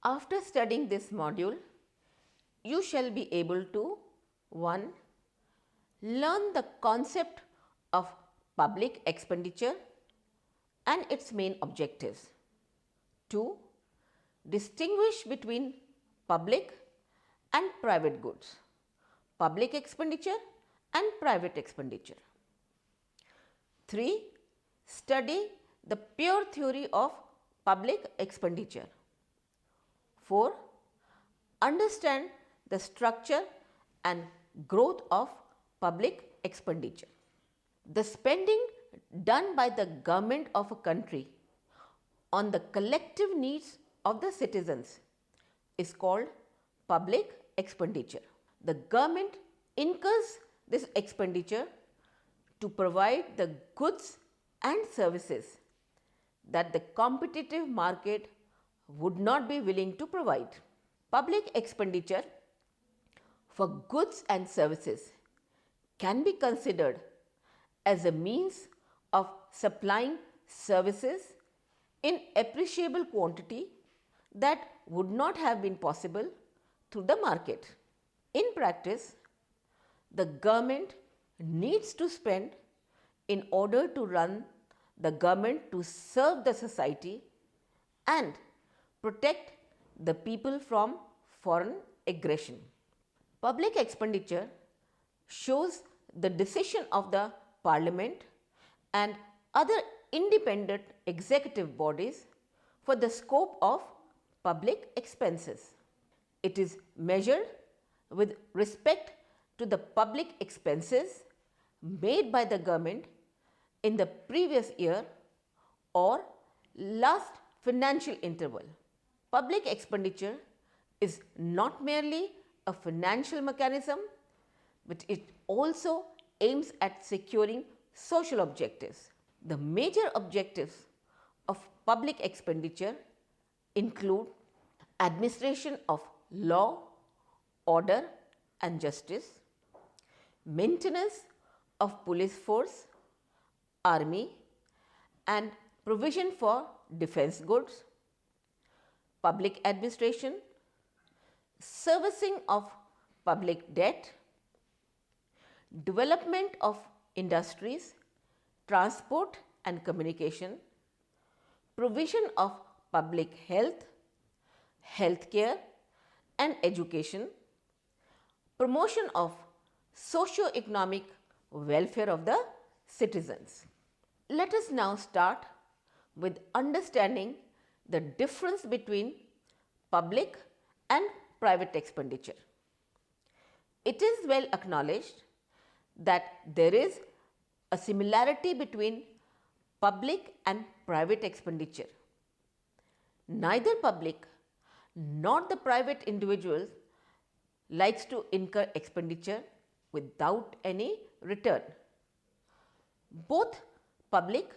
After studying this module, you shall be able to 1. Learn the concept of public expenditure and its main objectives. 2. Distinguish between public and private goods, public expenditure and private expenditure. 3. Study the pure theory of public expenditure. 4. Understand the structure and growth of public expenditure. The spending done by the government of a country on the collective needs of the citizens is called public expenditure. The government incurs this expenditure to provide the goods and services that the competitive market would not be willing to provide. Public expenditure for goods and services can be considered as a means of supplying services in appreciable quantity that would not have been possible through the market. In practice, the government needs to spend in order to run the government to serve the society and protect the people from foreign aggression. Public expenditure shows the decision of the Parliament and other independent executive bodies for the scope of public expenses. It is measured with respect to the public expenses made by the government in the previous year or last financial interval. Public expenditure is not merely a financial mechanism, but it also aims at securing social objectives. The major objectives of public expenditure include administration of law, order and justice, maintenance of police force, army and provision for defense goods, public administration, servicing of public debt, development of industries, transport and communication, provision of public health, healthcare and education, promotion of socio-economic welfare of the citizens. Let us now start with understanding the difference between public and private expenditure. It is well acknowledged that there is a similarity between public and private expenditure. Neither public nor the private individuals likes to incur expenditure without any return. Both public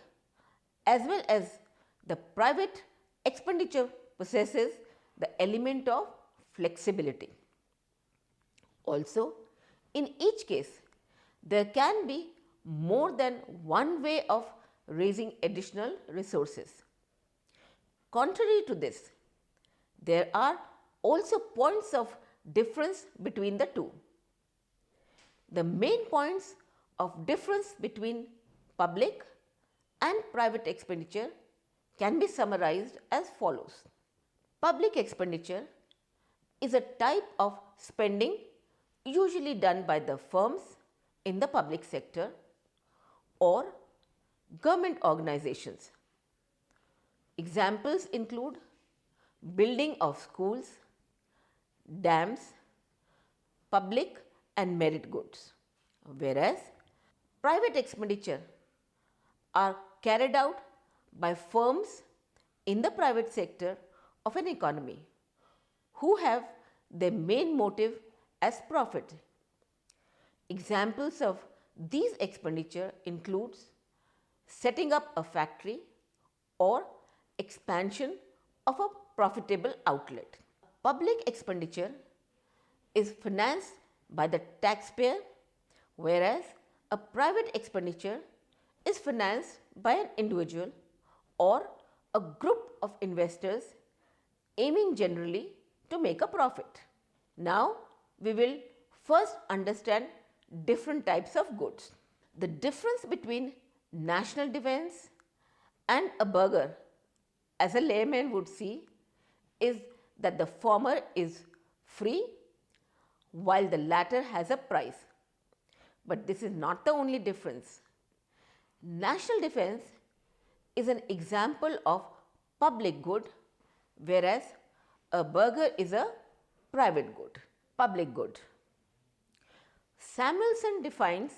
as well as the private expenditure possesses the element of flexibility. Also, in each case, there can be more than one way of raising additional resources. Contrary to this, there are also points of difference between the two. The main points of difference between public and private expenditure can be summarized as follows. Public expenditure is a type of spending usually done by the firms in the public sector or government organizations. Examples include building of schools, dams, public and merit goods, whereas private expenditure are carried out by firms in the private sector of an economy who have their main motive as profit. Examples of these expenditure includes setting up a factory or expansion of a profitable outlet. Public expenditure is financed by the taxpayer, whereas a private expenditure is financed by an individual or a group of investors aiming generally to make a profit. Now, we will first understand different types of goods. The difference between national defense and a burger, as a layman would see, is that the former is free while the latter has a price. But this is not the only difference. National defense is an example of public good, whereas a burger is a private good, public good. Samuelson defines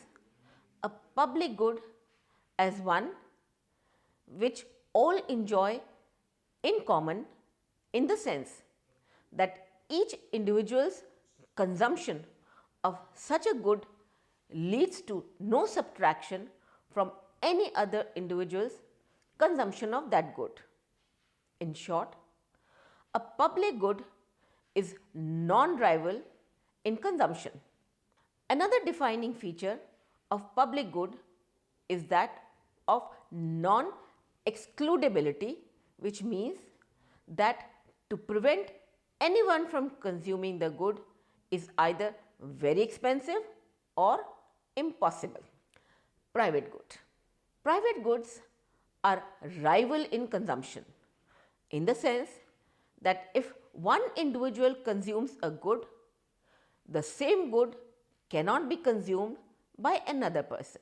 a public good as one which all enjoy in common, in the sense that each individual's consumption of such a good leads to no subtraction from any other individual's consumption of that good. In short, a public good is non-rival in consumption. Another defining feature of public good is that of non-excludability, which means that to prevent anyone from consuming the good is either very expensive or impossible. Private good. Private goods are rival in consumption, in the sense that if one individual consumes a good, the same good cannot be consumed by another person.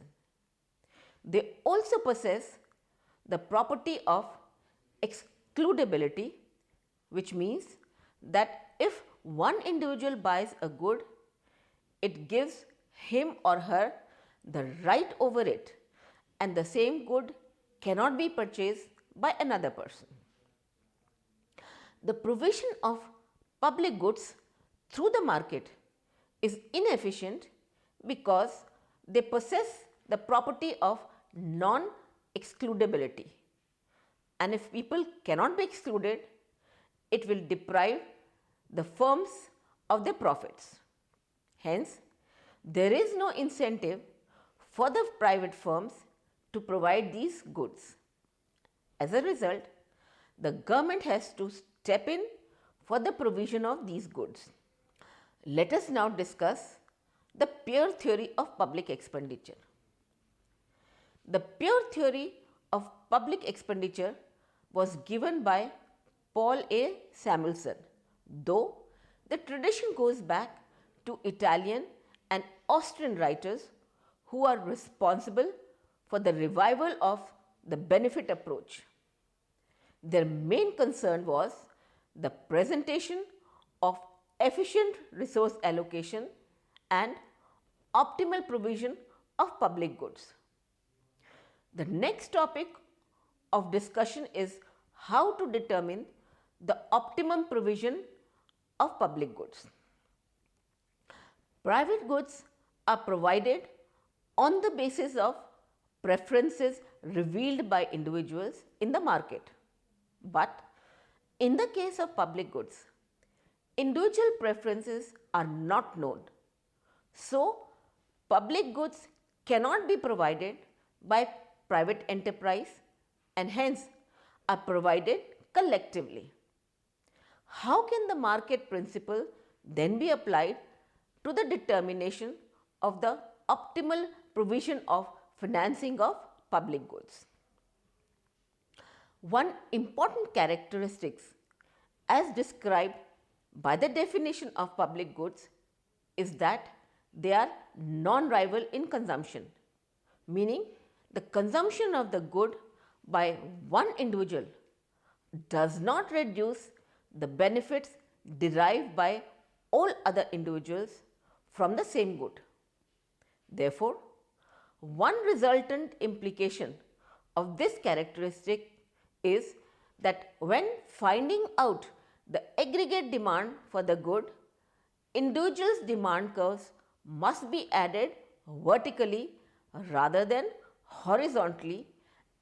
They also possess the property of excludability, which means that if one individual buys a good, it gives him or her the right over it, and the same good cannot be purchased by another person. The provision of public goods through the market is inefficient because they possess the property of non-excludability, and if people cannot be excluded, it will deprive the firms of their profits. Hence, there is no incentive for the private firms to provide these goods. As a result, the government has to step in for the provision of these goods. Let us now discuss the pure theory of public expenditure. The pure theory of public expenditure was given by Paul A. Samuelson, though the tradition goes back to Italian and Austrian writers who are responsible for the revival of the benefit approach. Their main concern was the presentation of efficient resource allocation and optimal provision of public goods. The next topic of discussion is how to determine the optimum provision of public goods. Private goods are provided on the basis of preferences revealed by individuals in the market. But in the case of public goods, individual preferences are not known. So, public goods cannot be provided by private enterprise and hence are provided collectively. How can the market principle then be applied to the determination of the optimal provision of financing of public goods? One important characteristic as described by the definition of public goods is that they are non-rival in consumption, meaning the consumption of the good by one individual does not reduce the benefits derived by all other individuals from the same good. Therefore, one resultant implication of this characteristic is that when finding out the aggregate demand for the good, individuals' demand curves must be added vertically rather than horizontally,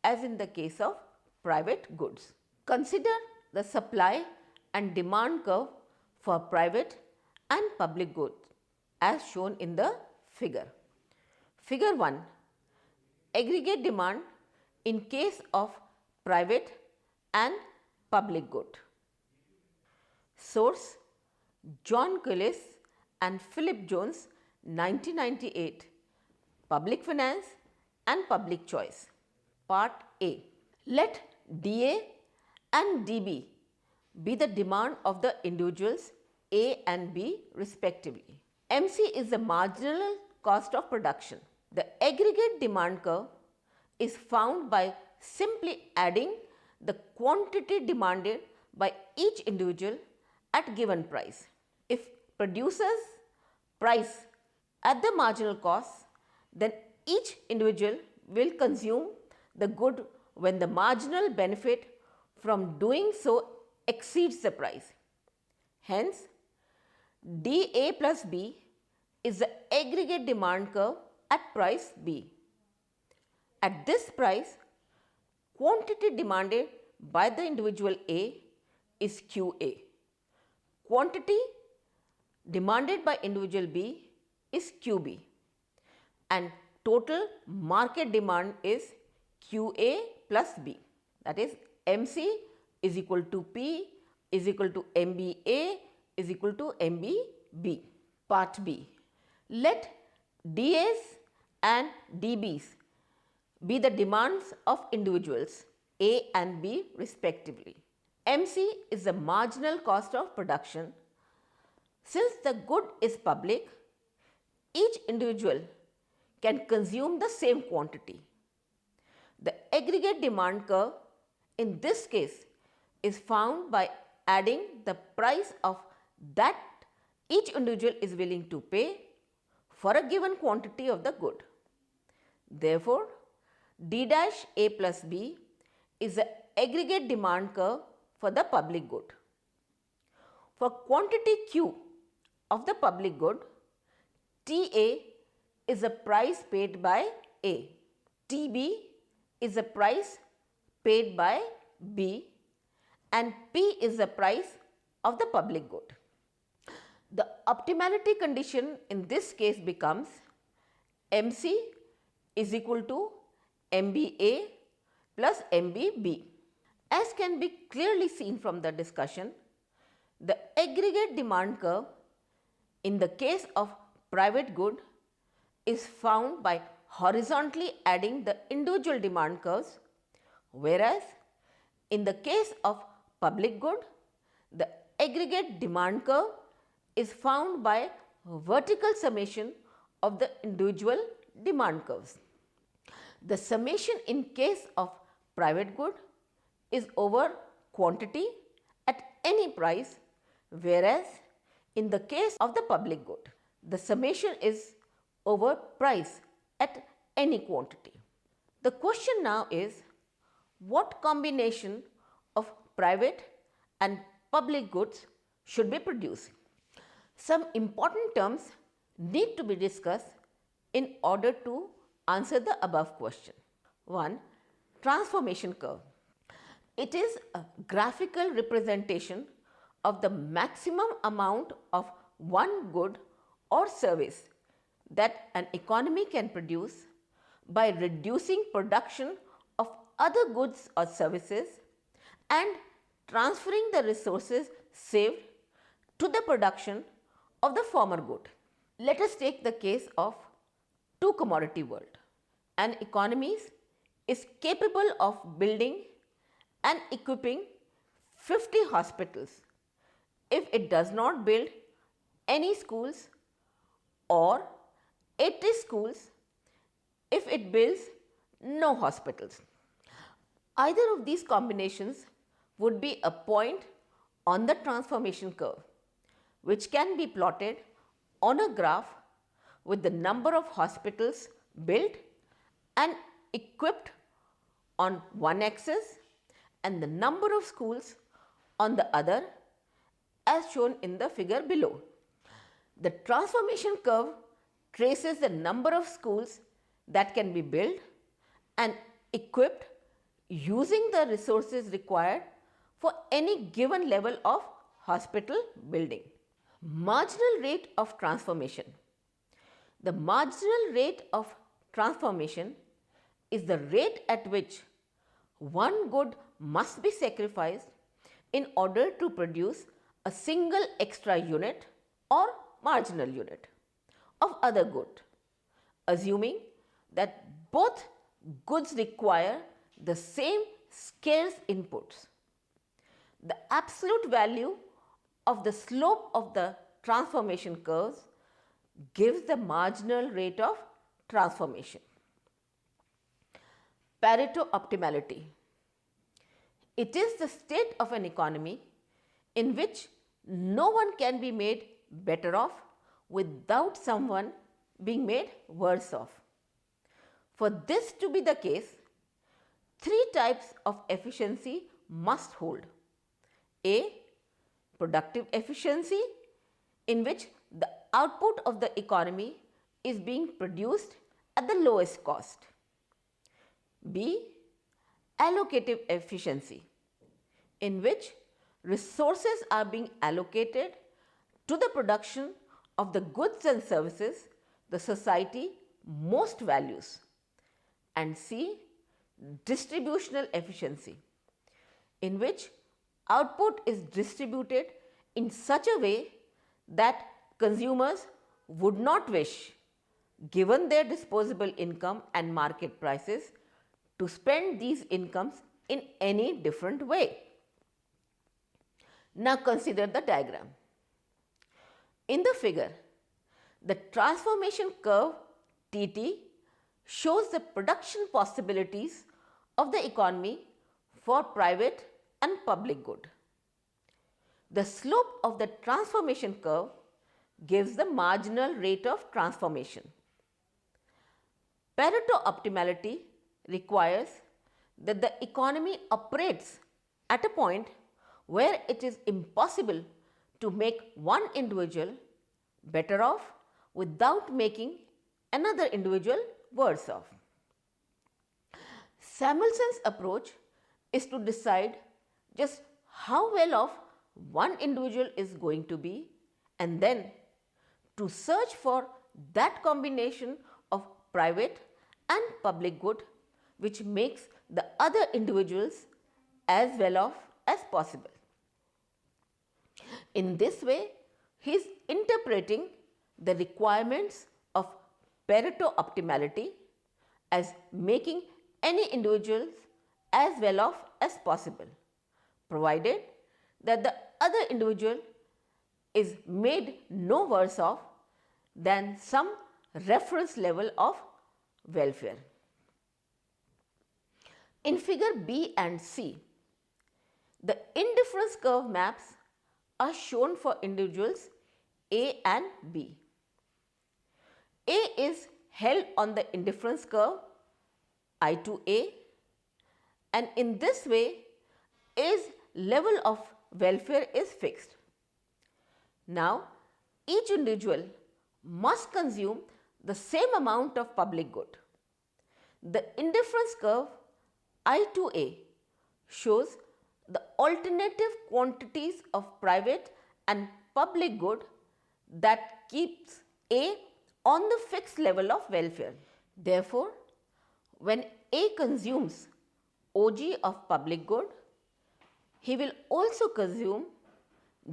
as in the case of private goods. Consider the supply and demand curve for private and public goods as shown in the figure. Figure 1, aggregate demand in case of private and public good. Source: John Gillis and Philip Jones, 1998. Public Finance and Public Choice. Part A. Let DA and DB be the demand of the individuals A and B respectively. MC is the marginal cost of production. The aggregate demand curve is found by simply adding the quantity demanded by each individual at given price. If producers price at the marginal cost, then each individual will consume the good when the marginal benefit from doing so exceeds the price. Hence, dA plus B is the aggregate demand curve at price B. At this price, quantity demanded by the individual A is QA. Quantity demanded by individual B is QB. And total market demand is QA plus B. That is, MC is equal to P is equal to MBA is equal to MBB. Part B. Let DAs and DBs be the demands of individuals A and B respectively. MC is the marginal cost of production. Since the good is public, each individual can consume the same quantity. The aggregate demand curve in this case is found by adding the price of that each individual is willing to pay for a given quantity of the good. Therefore, D dash A plus B is the aggregate demand curve for the public good. For quantity Q of the public good, TA is the price paid by A, TB is the price paid by B, and P is the price of the public good. The optimality condition in this case becomes MC is equal to MBA plus MBB. As can be clearly seen from the discussion, the aggregate demand curve in the case of private good is found by horizontally adding the individual demand curves, whereas in the case of public good, the aggregate demand curve is found by vertical summation of the individual demand curves. The summation in case of private good is over quantity at any price, whereas in the case of the public good, the summation is over price at any quantity. The question now is, what combination of private and public goods should be produced? Some important terms need to be discussed in order to answer the above question. 1. Transformation curve. It is a graphical representation of the maximum amount of one good or service that an economy can produce by reducing production of other goods or services and transferring the resources saved to the production of the former good. Let us take the case of two commodity world. An economy is capable of building and equipping 50 hospitals if it does not build any schools, or 80 schools if it builds no hospitals. Either of these combinations would be a point on the transformation curve, which can be plotted on a graph with the number of hospitals built and equipped on one axis and the number of schools on the other, as shown in the figure below. The transformation curve traces the number of schools that can be built and equipped using the resources required for any given level of hospital building. Marginal rate of transformation. The marginal rate of transformation is the rate at which one good must be sacrificed in order to produce a single extra unit or marginal unit of other good, assuming that both goods require the same scarce inputs. The absolute value of the slope of the transformation curves gives the marginal rate of transformation. Pareto-optimality. It is the state of an economy in which no one can be made better off without someone being made worse off. For this to be the case, three types of efficiency must hold. A. Productive efficiency, in which the output of the economy is being produced at the lowest cost. B. Allocative efficiency, in which resources are being allocated to the production of the goods and services the society most values. And C. Distributional efficiency, in which output is distributed in such a way that consumers would not wish, given their disposable income and market prices, to spend these incomes in any different way. Now consider the diagram. In the figure, the transformation curve TT shows the production possibilities of the economy for private and public good. The slope of the transformation curve gives the marginal rate of transformation. Pareto-optimality requires that the economy operates at a point where it is impossible to make one individual better off without making another individual worse off. Samuelson's approach is to decide just how well off one individual is going to be, and then to search for that combination of private and public good which makes the other individuals as well off as possible. In this way, he is interpreting the requirements of Pareto-optimality as making any individuals as well off as possible, provided that the other individual is made no worse off than some reference level of welfare. In figure B and C, the indifference curve maps are shown for individuals A and B. A is held on the indifference curve I to A, and in this way A's level of welfare is fixed. Now, each individual must consume the same amount of public good. The indifference curve I to A shows the alternative quantities of private and public good that keeps A on the fixed level of welfare. Therefore, when A consumes OG of public good, he will also consume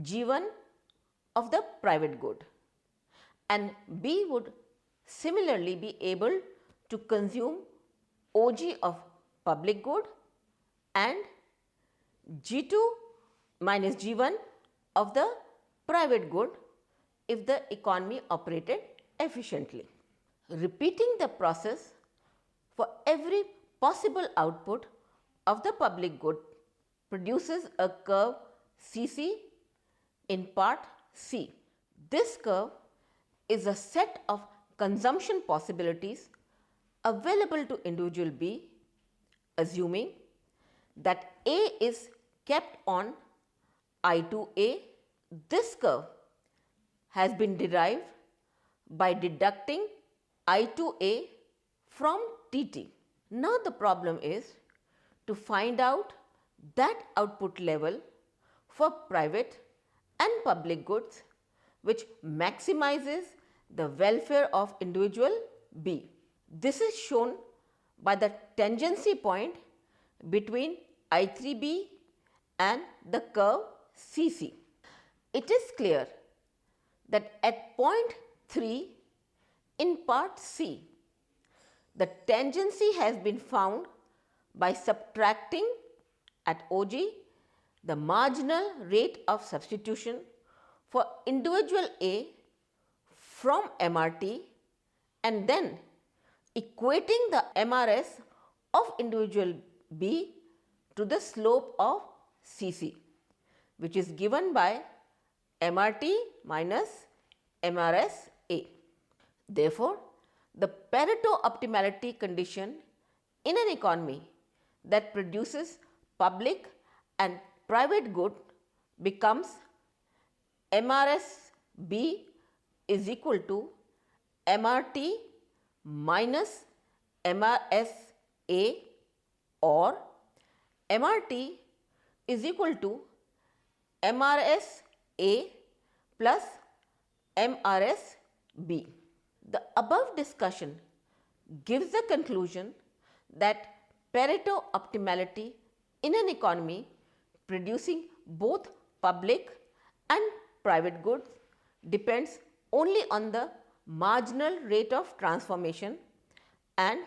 G1 of the private good, and B would similarly be able to consume OG of public good and G2 minus G1 of the private good if the economy operated efficiently. Repeating the process for every possible output of the public good produces a curve CC in part C. This curve is a set of consumption possibilities available to individual B, assuming that A is kept on I to A. This curve has been derived by deducting I to A from TT. Now the problem is to find out that output level for private and public goods which maximizes the welfare of individual B. This is shown by the tangency point between I3B and the curve CC. It is clear that at point 3 in part C, the tangency has been found by subtracting at OG the marginal rate of substitution for individual A from MRT and then equating the MRS of individual B to the slope of CC, which is given by MRT minus MRS A. Therefore, the Pareto-optimality condition in an economy that produces public and private good becomes MRS B is equal to MRT minus MRS A, or MRT is equal to MRS A plus MRS B. The above discussion gives the conclusion that Pareto optimality in an economy producing both public and private goods depends only on the marginal rate of transformation and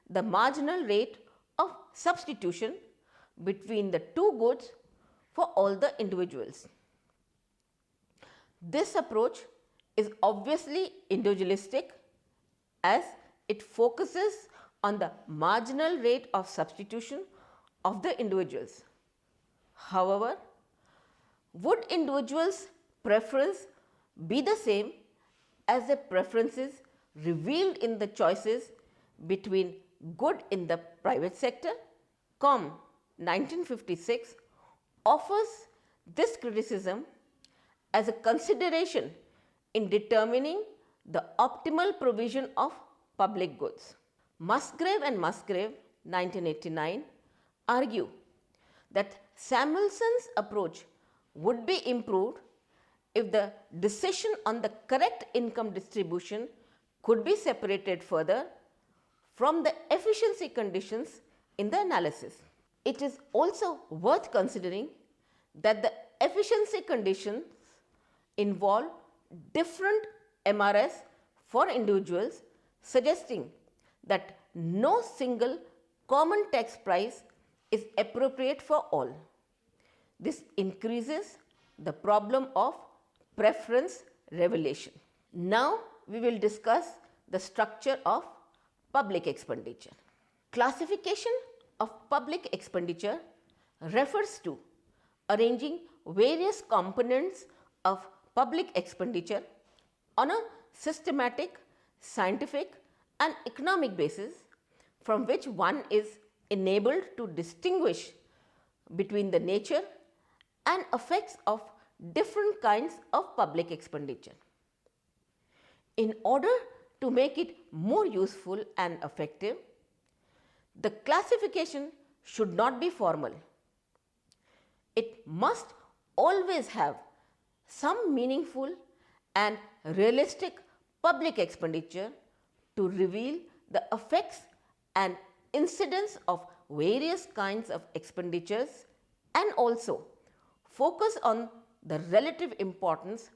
the marginal rate of substitution between the two goods for all the individuals. This approach is obviously individualistic as it focuses on the marginal rate of substitution of the individuals. However, would individuals' preference be the same as the preferences revealed in the choices between good in the private sector? Com 1956 offers this criticism as a consideration in determining the optimal provision of public goods. Musgrave and Musgrave 1989 argue that Samuelson's approach would be improved if the decision on the correct income distribution could be separated further from the efficiency conditions in the analysis. It is also worth considering that the efficiency conditions involve different MRS for individuals, suggesting that no single common tax price is appropriate for all. This increases the problem of preference revelation. Now we will discuss the structure of public expenditure. Classification of public expenditure refers to arranging various components of public expenditure on a systematic, scientific and economic basis from which one is enabled to distinguish between the nature and effects of different kinds of public expenditure. In order to make it more useful and effective, the classification should not be formal. It must always have some meaningful and realistic public expenditure to reveal the effects and incidence of various kinds of expenditures and also focus on the relative importance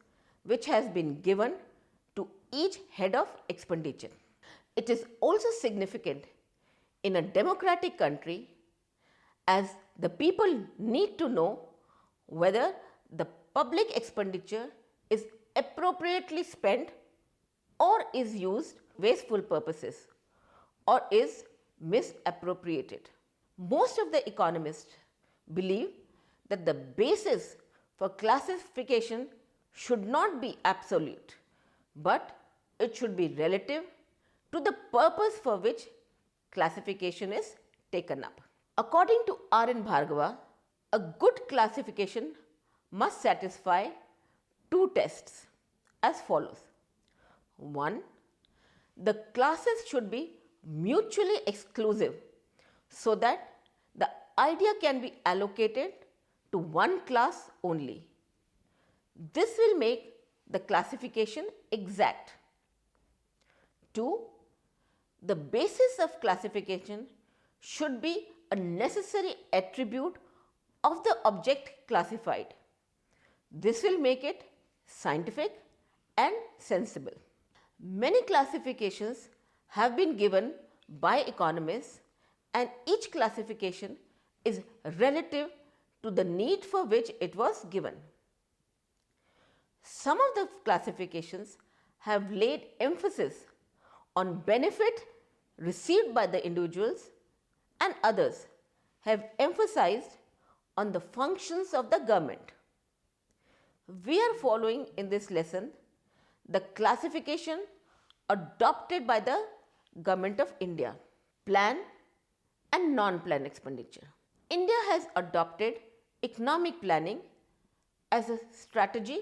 which has been given to each head of expenditure. It is also significant in a democratic country as the people need to know whether the public expenditure is appropriately spent or is used wasteful purposes or is misappropriated. Most of the economists believe that the basis for classification should not be absolute, but it should be relative to the purpose for which classification is taken up. According to R.N. Bhargava, a good classification must satisfy two tests as follows. 1. The classes should be mutually exclusive so that the idea can be allocated to one class only. This will make the classification exact. 2. The basis of classification should be a necessary attribute of the object classified. This will make it scientific and sensible. Many classifications have been given by economists, and each classification is relative to the need for which it was given. Some of the classifications have laid emphasis on benefit received by the individuals, and others have emphasized on the functions of the government. We are following in this lesson the classification adopted by the Government of India: plan and non-plan expenditure. India has adopted economic planning as a strategy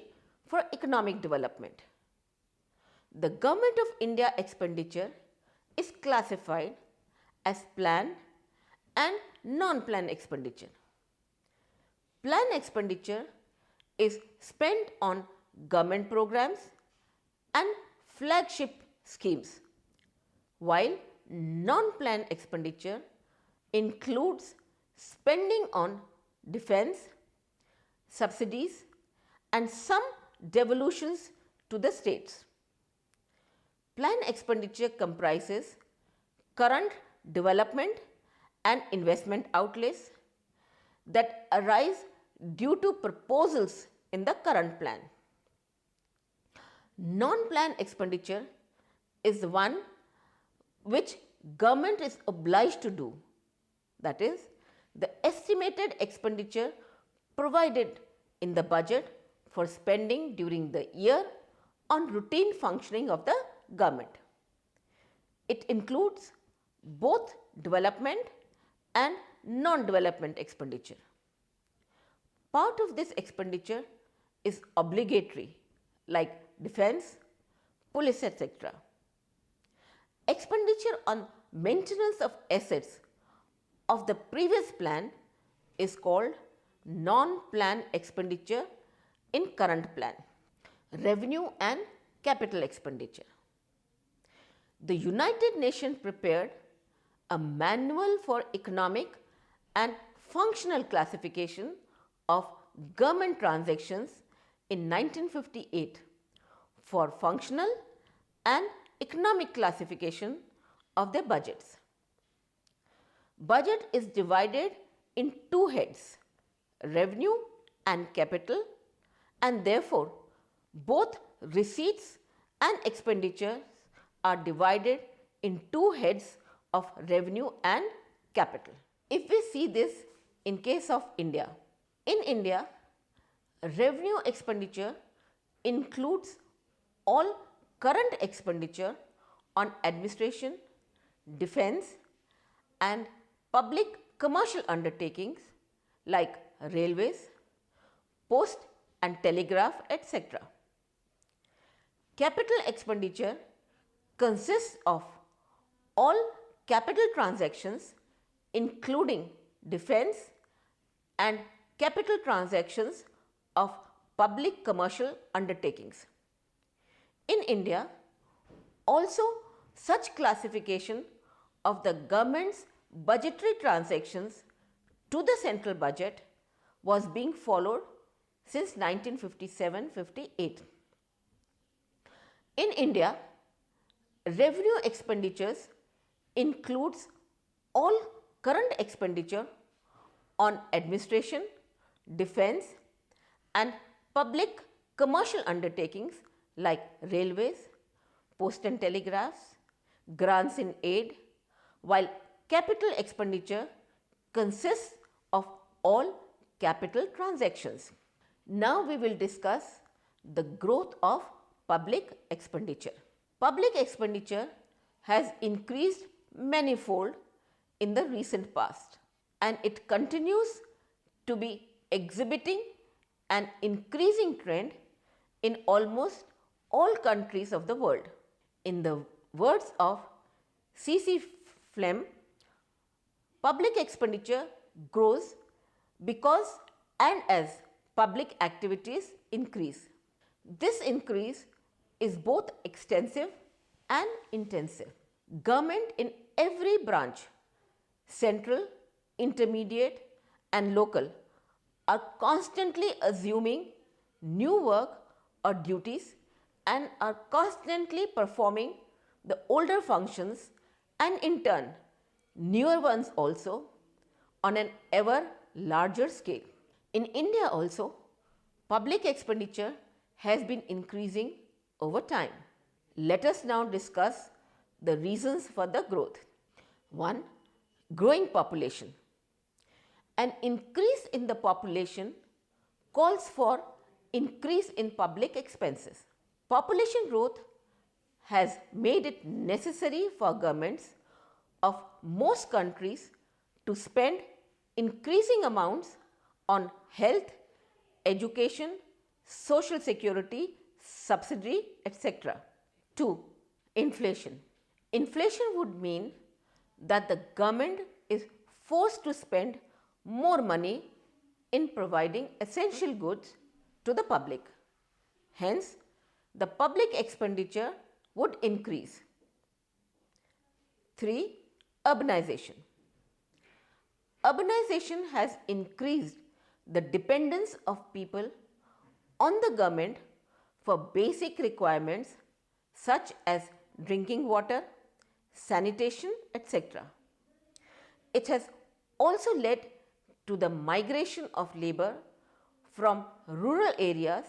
for economic development. The Government of India expenditure is classified as plan and non-plan expenditure. Plan expenditure is spent on government programs and flagship schemes, while non-plan expenditure includes spending on defense, subsidies, and some devolutions to the states. Plan expenditure comprises current development and investment outlays that arise due to proposals in the current plan. Non-plan expenditure is the one which government is obliged to do, that is, the estimated expenditure provided in the budget for spending during the year on routine functioning of the government. It includes both development and non-development expenditure. Part of this expenditure is obligatory, like defense, police, etc. Expenditure on maintenance of assets of the previous plan is called non-plan expenditure in current plan. Revenue and capital expenditure. The United Nations prepared a manual for economic and functional classification of government transactions in 1958 for functional and economic classification of their budgets. Budget is divided in two heads, revenue and capital, and therefore both receipts and expenditures are divided in two heads of revenue and capital. If we see this in case of India, in India, revenue expenditure includes all current expenditure on administration, defense, and public commercial undertakings like railways, post and telegraph, etc. Capital expenditure consists of all capital transactions including defense and capital transactions of public commercial undertakings. In India, also such classification of the government's budgetary transactions to the central budget was being followed since 1957-58. In India, revenue expenditures includes all current expenditure on administration, defense, and public commercial undertakings like railways, post and telegraphs, grants in aid, while capital expenditure consists of all capital transactions. Now we will discuss the growth of public expenditure. Public expenditure has increased manifold in the recent past, and it continues to be exhibiting an increasing trend in almost all countries of the world. In the words of C.C. Flem, public expenditure grows because and as public activities increase. This increase is both extensive and intensive. Government in every branch, central, intermediate, and local, are constantly assuming new work or duties and are constantly performing the older functions and in turn newer ones also on an ever larger scale. In India also, public expenditure has been increasing over time. Let us now discuss the reasons for the growth. 1. Growing population. An increase in the population calls for increase in public expenses. Population growth has made it necessary for governments of most countries to spend increasing amounts on health, education, social security, subsidy, etc. 2. Inflation. Inflation would mean that the government is forced to spend more money in providing essential goods to the public. Hence, the public expenditure would increase. 3. Urbanization. Urbanization has increased the dependence of people on the government for basic requirements such as drinking water, sanitation, etc. It has also led to the migration of labor from rural areas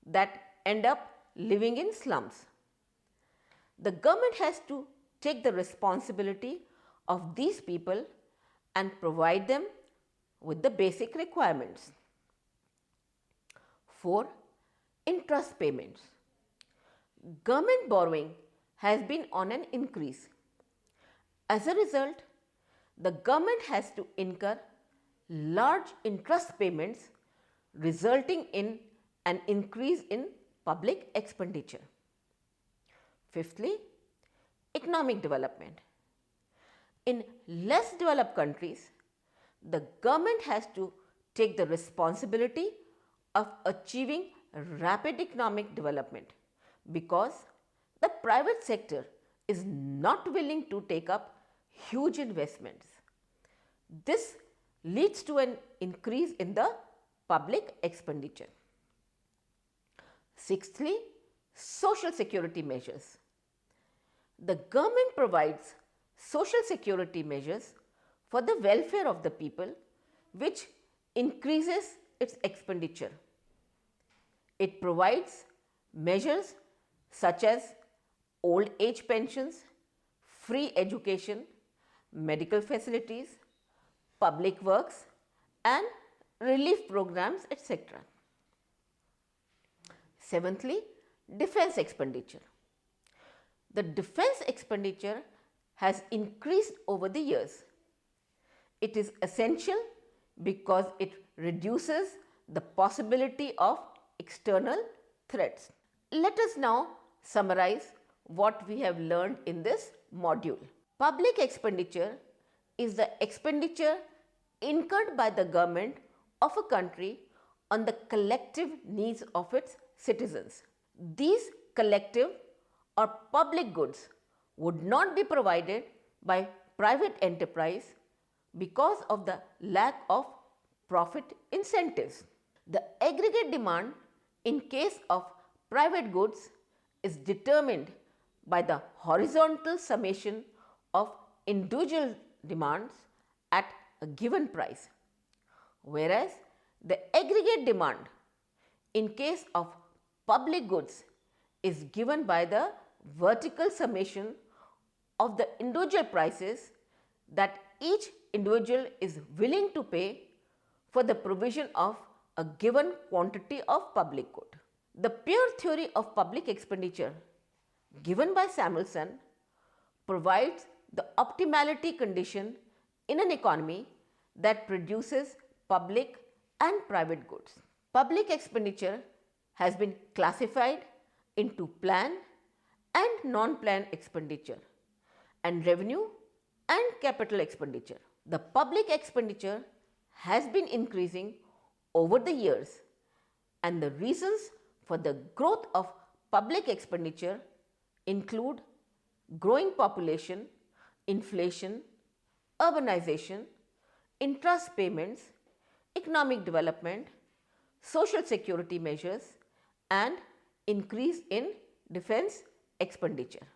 that end up living in slums. The government has to take the responsibility of these people and provide them with the basic requirements. 4. Interest payments. Government borrowing has been on an increase. As a result, the government has to incur large interest payments, resulting in an increase in public expenditure. Fifthly, economic development. In less developed countries, the government has to take the responsibility of achieving rapid economic development because the private sector is not willing to take up huge investments. This leads to an increase in the public expenditure. Sixthly, social security measures. The government provides social security measures for the welfare of the people, which increases its expenditure. It provides measures such as old age pensions, free education, medical facilities, public works and relief programs, etc. Seventhly, defense expenditure. The defense expenditure has increased over the years. It is essential because it reduces the possibility of external threats. Let us now summarize what we have learned in this module. Public expenditure is the expenditure incurred by the government of a country on the collective needs of its citizens. These collective or public goods would not be provided by private enterprise because of the lack of profit incentives. The aggregate demand in case of private goods is determined by the horizontal summation of individual demands at a given price, whereas the aggregate demand in case of public goods is given by the vertical summation of the individual prices that each individual is willing to pay for the provision of a given quantity of public good. The pure theory of public expenditure given by Samuelson provides the optimality condition in an economy that produces public and private goods. Public expenditure has been classified into planned and non-planned expenditure and revenue and capital expenditure. The public expenditure has been increasing over the years, and the reasons for the growth of public expenditure include growing population, inflation, urbanization, interest payments, economic development, social security measures and increase in defense expenditure.